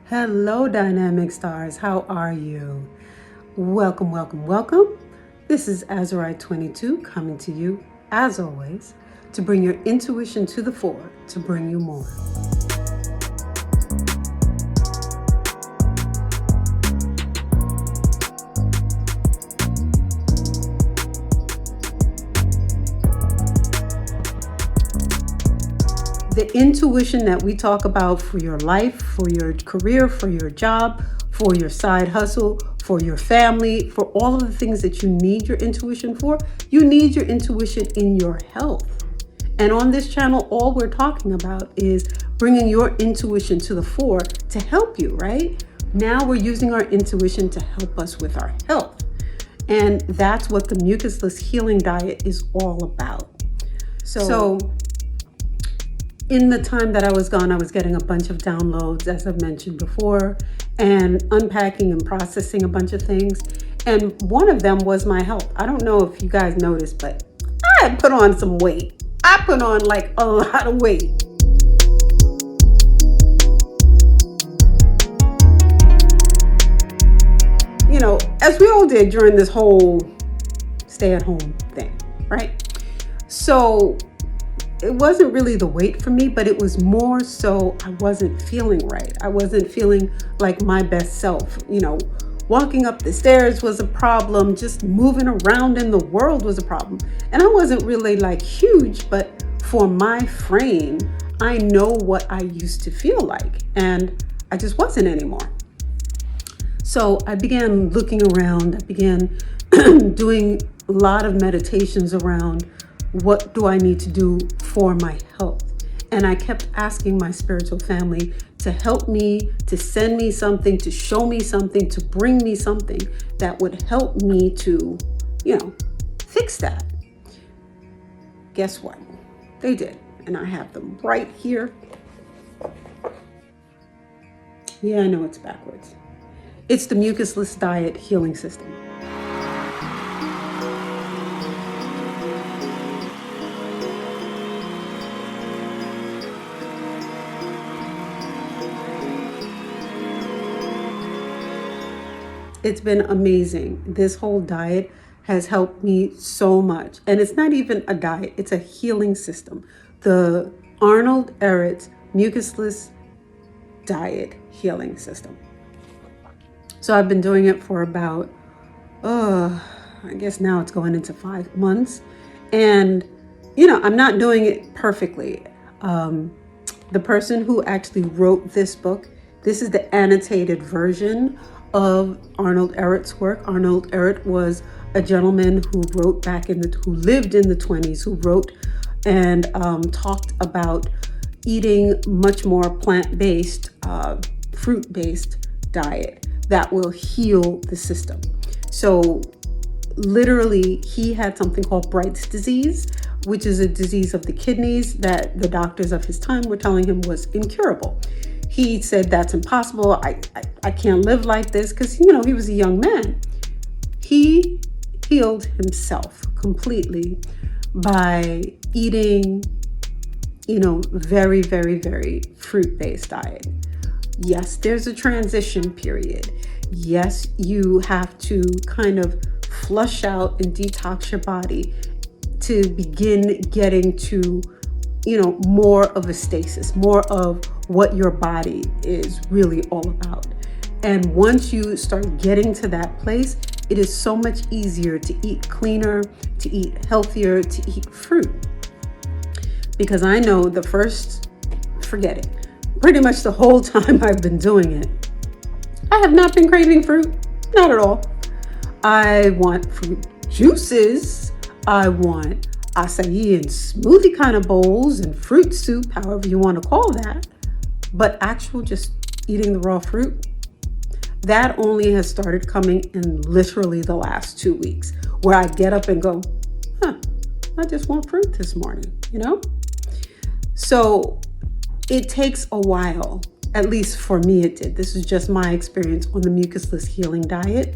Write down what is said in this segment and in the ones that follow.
Hello, dynamic stars. How are you? Welcome, welcome, welcome. This is Azurite 22 coming to you, as always, to bring your intuition to the fore, to bring you more. The intuition that we talk about for your life, for your career, for your job, for your side hustle, for your family, for all of the things that you need your intuition for, you need your intuition in your health. And on this channel, all we're talking about is bringing your intuition to the fore to help you, right? Now we're using our intuition to help us with our health. And that's what the Mucusless healing diet is all about. So in the time that I was gone, I was getting a bunch of downloads, as I've mentioned before, and unpacking and processing a bunch of things. And one of them was my health. I don't know if you guys noticed, but I put on some weight. I put on like a lot of weight. You know, as we all did during this whole stay-at-home thing, right? So it wasn't really the weight for me, but it was more so I wasn't feeling right. I wasn't feeling like my best self. You know, walking up the stairs was a problem. Just moving around in the world was a problem. And I wasn't really like huge, but for my frame, I know what I used to feel like. And I just wasn't anymore. So I began looking around. I began doing a lot of meditations around what do I need to do for my health? And I kept asking my spiritual family to help me, to send me something, to show me something, to bring me something that would help me to, fix that. Guess what? They did. And I have them right here. Yeah, I know it's backwards. It's the Mucusless diet healing system. It's been amazing. This whole diet has helped me so much. And it's not even a diet, it's a healing system. The Arnold Eric Mucusless diet healing system. So I've been doing it for about, I guess now it's going into 5 months. And, I'm not doing it perfectly. The person who actually wrote this book, this is the annotated version of Arnold Eric's work. Arnold Eric was a gentleman who wrote who lived in the 20s, who wrote and talked about eating much more plant-based, fruit-based diet that will heal the system. So literally, he had something called Bright's disease, which is a disease of the kidneys that the doctors of his time were telling him was incurable. He said, that's impossible. I can't live like this, because, he was a young man. He healed himself completely by eating, very, very, very fruit-based diet. Yes, there's a transition period. Yes, you have to kind of flush out and detox your body to begin getting to more of a stasis, more of what your body is really all about. And once you start getting to that place, it is so much easier to eat cleaner, to eat healthier, to eat fruit. Because I know forget it, pretty much the whole time I've been doing it, I have not been craving fruit, not at all. I want fruit juices, I want acai and smoothie kind of bowls and fruit soup, however you want to call that. But actual just eating the raw fruit, that only has started coming in literally the last 2 weeks, where I get up and go, I just want fruit this morning, So it takes a while, at least for me it did. This is just my experience on the Mucusless healing diet.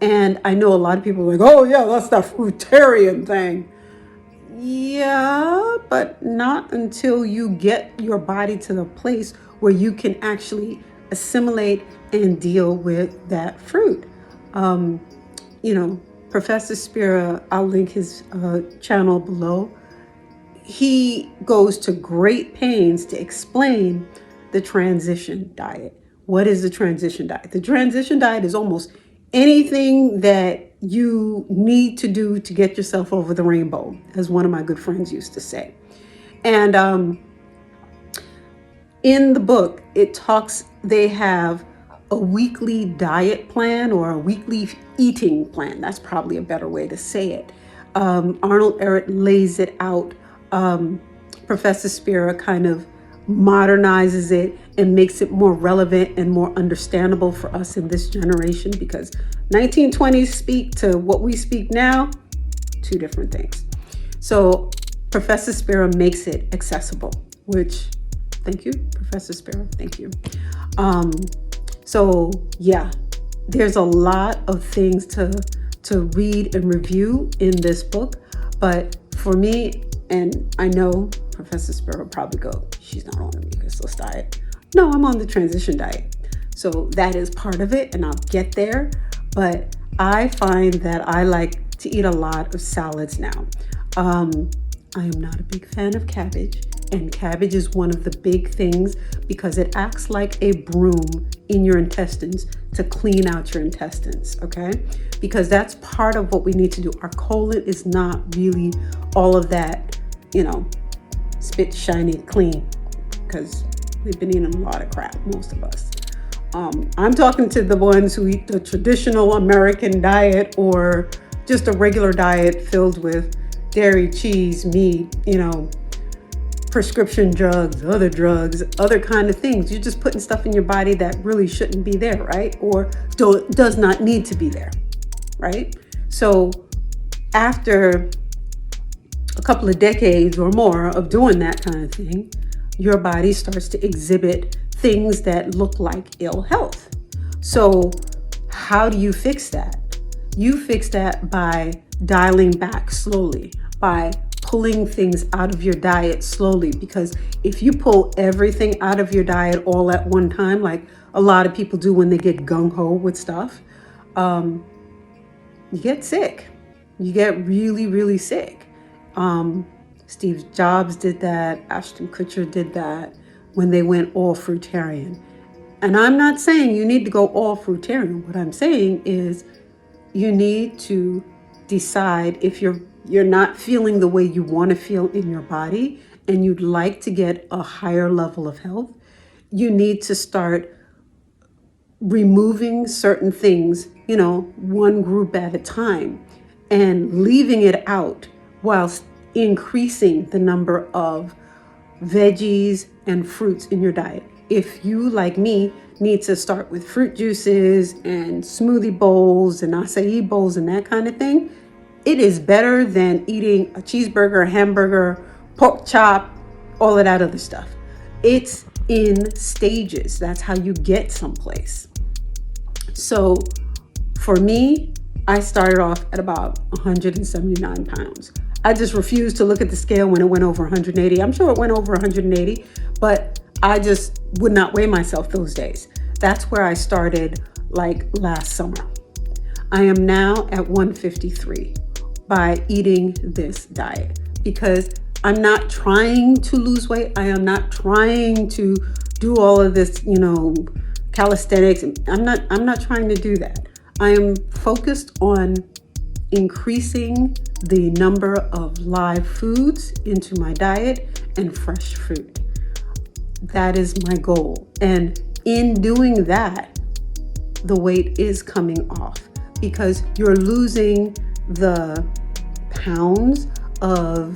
And I know a lot of people are like, oh yeah, that's that fruitarian thing. Yeah, but not until you get your body to the place where you can actually assimilate and deal with that fruit. Professor Spira, I'll link his channel below. He goes to great pains to explain the transition diet. What is the transition diet? The transition diet is almost anything that you need to do to get yourself over the rainbow, as one of my good friends used to say. And in the book, they have a weekly diet plan or a weekly eating plan. That's probably a better way to say it. Arnold Eric lays it out. Professor Spira kind of modernizes it and makes it more relevant and more understandable for us in this generation, because 1920s speak to what we speak now, two different things. So Professor Spira makes it accessible, which, thank you, Professor Spira, thank you. So yeah, there's a lot of things to read and review in this book, but for me, and I know Professor Spira will probably go, she's not on the Mucusless diet. No, I'm on the transition diet. So that is part of it, and I'll get there. But I find that I like to eat a lot of salads now. I am not a big fan of cabbage, and cabbage is one of the big things because it acts like a broom in your intestines to clean out your intestines, okay? Because that's part of what we need to do. Our colon is not really all of that, spit shiny clean, because we've been eating a lot of crap, most of us. I'm talking to the ones who eat the traditional American diet or just a regular diet filled with dairy, cheese, meat, prescription drugs, other kind of things. You're just putting stuff in your body that really shouldn't be there, right? Or does not need to be there, right? So after a couple of decades or more of doing that kind of thing, your body starts to exhibit things that look like ill health. So how do you fix that? You fix that by dialing back slowly, by pulling things out of your diet slowly, because if you pull everything out of your diet all at one time, like a lot of people do when they get gung-ho with stuff, you get sick. You get really, really sick. Steve Jobs did that. Ashton Kutcher did that when they went all fruitarian. And I'm not saying you need to go all fruitarian. What I'm saying is you need to decide if you're not feeling the way you want to feel in your body and you'd like to get a higher level of health. You need to start removing certain things, one group at a time, and leaving it out whilst increasing the number of veggies and fruits in your diet. If you, like me, need to start with fruit juices and smoothie bowls and acai bowls and that kind of thing, it is better than eating a cheeseburger, a hamburger, pork chop, all of that other stuff. It's in stages. That's how you get someplace. So for me, I started off at about 179 pounds. I just refused to look at the scale when it went over 180. I'm sure it went over 180, but I just would not weigh myself those days. That's where I started like last summer. I am now at 153 by eating this diet because I'm not trying to lose weight. I am not trying to do all of this, calisthenics. I'm not trying to do that. I am focused on increasing the number of live foods into my diet and fresh fruit. That is my goal. And in doing that, the weight is coming off because you're losing the pounds of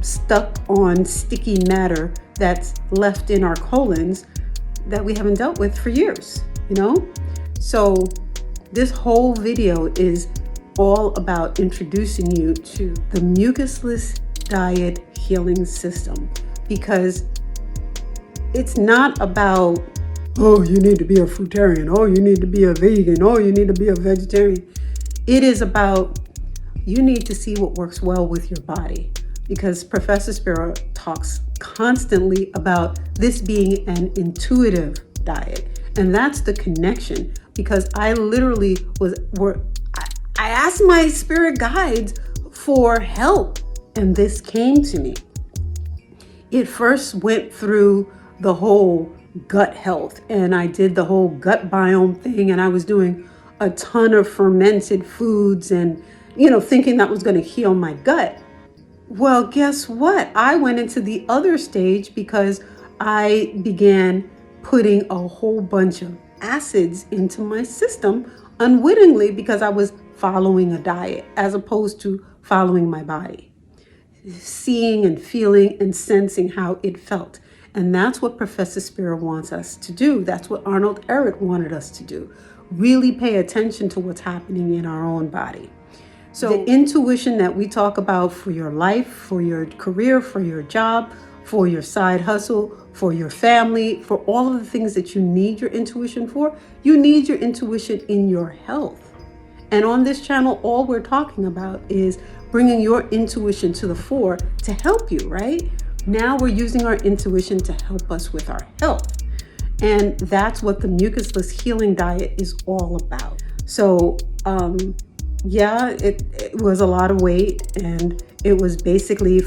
stuck on sticky matter that's left in our colons that we haven't dealt with for years, So this whole video is all about introducing you to the mucusless diet healing system, because it's not about, oh, you need to be a fruitarian, oh, you need to be a vegan, oh, you need to be a vegetarian. It is about, you need to see what works well with your body, because Professor Spira talks constantly about this being an intuitive diet. And that's the connection, because I literally I asked my spirit guides for help, and this came to me. It first went through the whole gut health, and I did the whole gut biome thing, and I was doing a ton of fermented foods and, thinking that was going to heal my gut. Well, guess what? I went into the other stage because I began putting a whole bunch of acids into my system unwittingly, because I was following a diet as opposed to following my body, seeing and feeling and sensing how it felt. And that's what Professor Spira wants us to do. That's what Arnold Eric wanted us to do. Really pay attention to what's happening in our own body. So the intuition that we talk about for your life, for your career, for your job, for your side hustle, for your family, for all of the things that you need your intuition for, you need your intuition in your health. And on this channel, all we're talking about is bringing your intuition to the fore to help you, right? Now we're using our intuition to help us with our health. And that's what the mucusless healing diet is all about. So, it was a lot of weight, and it was basically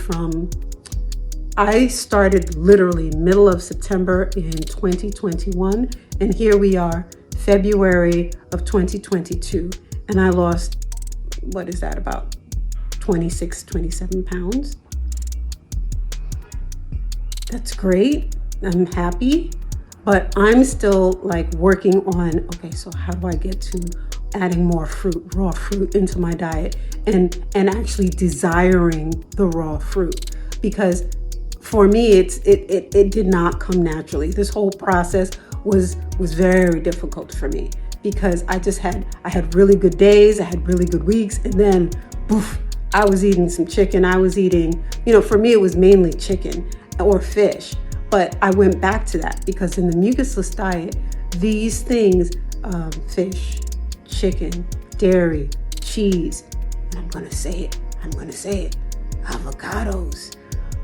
I started literally middle of September in 2021, and here we are, February of 2022, and I lost, about 26, 27 pounds. That's great. I'm happy, but I'm still working on, okay, so how do I get to adding more fruit, raw fruit into my diet, and actually desiring the raw fruit? Because for me, it did not come naturally. This whole process was very difficult for me, because I had really good days, I had really good weeks, and then poof, I was eating some chicken. I was eating, for me, it was mainly chicken or fish. But I went back to that because in the mucusless diet, these things, fish, chicken, dairy, cheese, and I'm going to say it, avocados,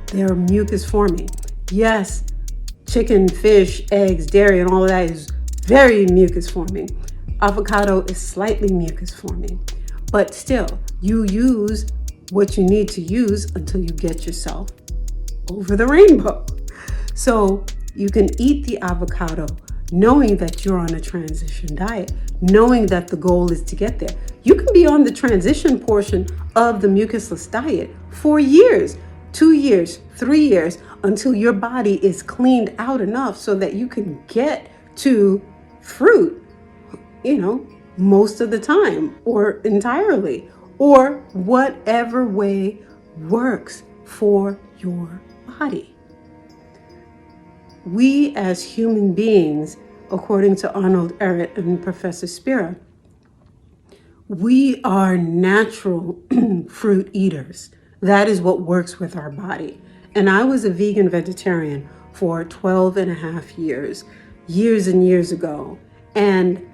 they're mucus forming. Yes, chicken, fish, eggs, dairy, and all of that is very mucus forming. Avocado is slightly mucus forming, but still, you use what you need to use until you get yourself over the rainbow. So you can eat the avocado knowing that you're on a transition diet, knowing that the goal is to get there. You can be on the transition portion of the mucusless diet for years, 2 years, 3 years, until your body is cleaned out enough so that you can get to fruit, most of the time or entirely, or whatever way works for your body. We as human beings, according to Arnold Eric and Professor Spira, we are natural fruit eaters. That is what works with our body. And I was a vegan vegetarian for 12 and a half years and years ago. And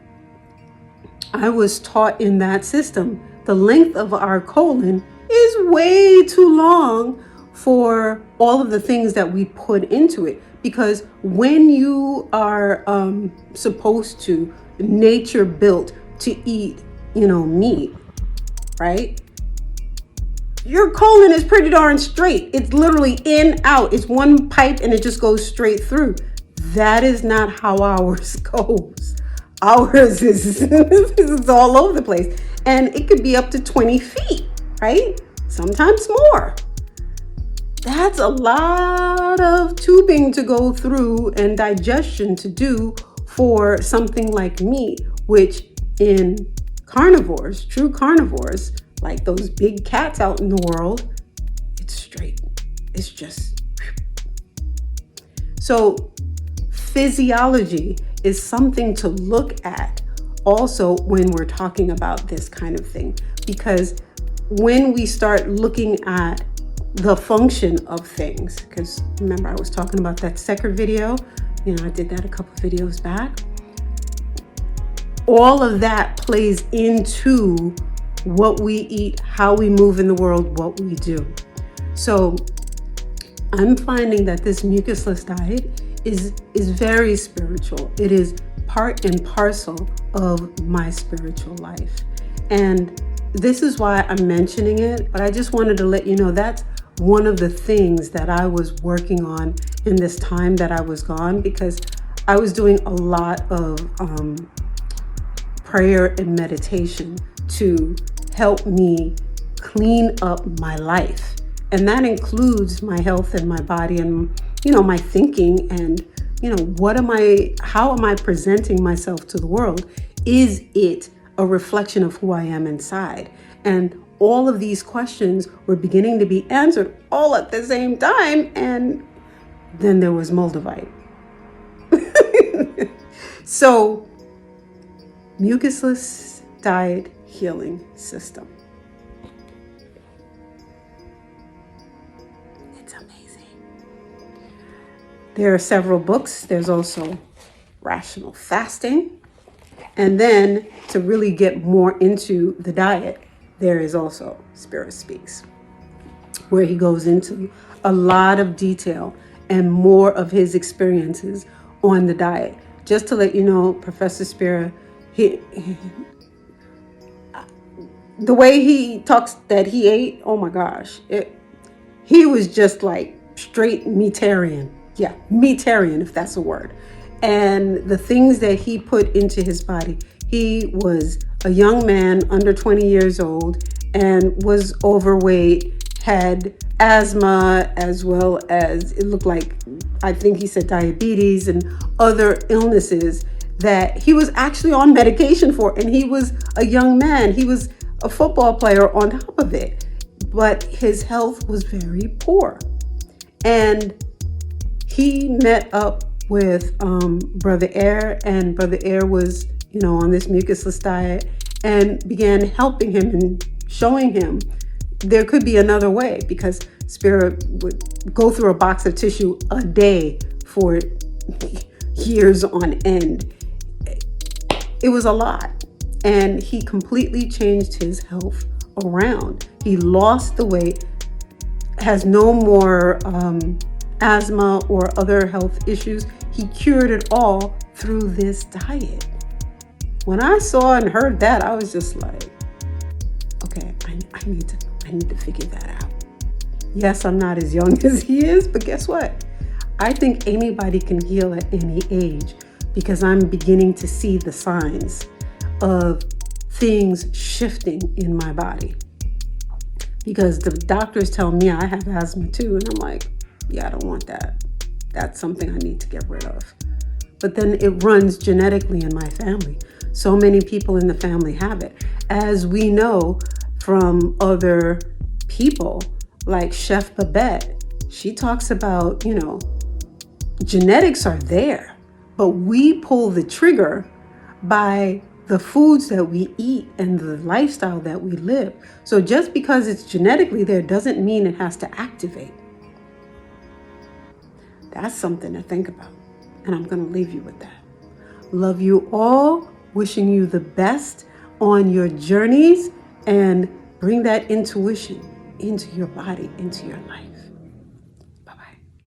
I was taught in that system, the length of our colon is way too long for all of the things that we put into it. Because when you are supposed to, nature built to eat, meat, right? Your colon is pretty darn straight. It's literally in, out. It's one pipe and it just goes straight through. That is not how ours goes. Ours is it's all over the place. And it could be up to 20 feet, right? Sometimes more. That's a lot of tubing to go through and digestion to do for something like meat, which in carnivores, true carnivores, like those big cats out in the world, it's straight. It's just. So physiology is something to look at also when we're talking about this kind of thing, because when we start looking at the function of things, because remember I was talking about that Tcheser video, I did that a couple of videos back. All of that plays into what we eat, how we move in the world, what we do. So I'm finding that this mucusless diet is very spiritual. It is part and parcel of my spiritual life. And this is why I'm mentioning it, but I just wanted to let you know that's one of the things that I was working on in this time that I was gone, because I was doing a lot of prayer and meditation to help me clean up my life. And that includes my health and my body and, my thinking and, how am I presenting myself to the world? Is it a reflection of who I am inside? And all of these questions were beginning to be answered all at the same time. And then there was Moldavite. So, mucusless diet healing system. It's amazing. There are several books. There's also rational fasting. And then to really get more into the diet, there is also Spira Speaks, where he goes into a lot of detail and more of his experiences on the diet. Just to let you know, Professor Spira, the way he talks that he ate, oh my gosh, he was just like straight meatarian. Yeah, meatarian, if that's a word. And the things that he put into his body, he was a young man under 20 years old and was overweight, had asthma, as well as it looked like, I think he said diabetes and other illnesses that he was actually on medication for. And he was a young man. He was a football player on top of it, but his health was very poor. And he met up with Brother Ehret, and Brother Ehret was, on this mucusless diet and began helping him and showing him there could be another way, because Spira would go through a box of tissue a day for years on end. It was a lot. And he completely changed his health around. He lost the weight, has no more asthma or other health issues. He cured it all through this diet. When I saw and heard that, I was just like, okay, I need to figure that out. Yes, I'm not as young as he is, but guess what? I think anybody can heal at any age, because I'm beginning to see the signs of things shifting in my body. Because the doctors tell me I have asthma too, and I'm like, yeah, I don't want that. That's something I need to get rid of. But then it runs genetically in my family. So many people in the family have it. As we know from other people, like Chef Babette, she talks about, genetics are there, but we pull the trigger by the foods that we eat and the lifestyle that we live. So just because it's genetically there doesn't mean it has to activate. That's something to think about. And I'm going to leave you with that. Love you all. Wishing you the best on your journeys, and bring that intuition into your body, into your life.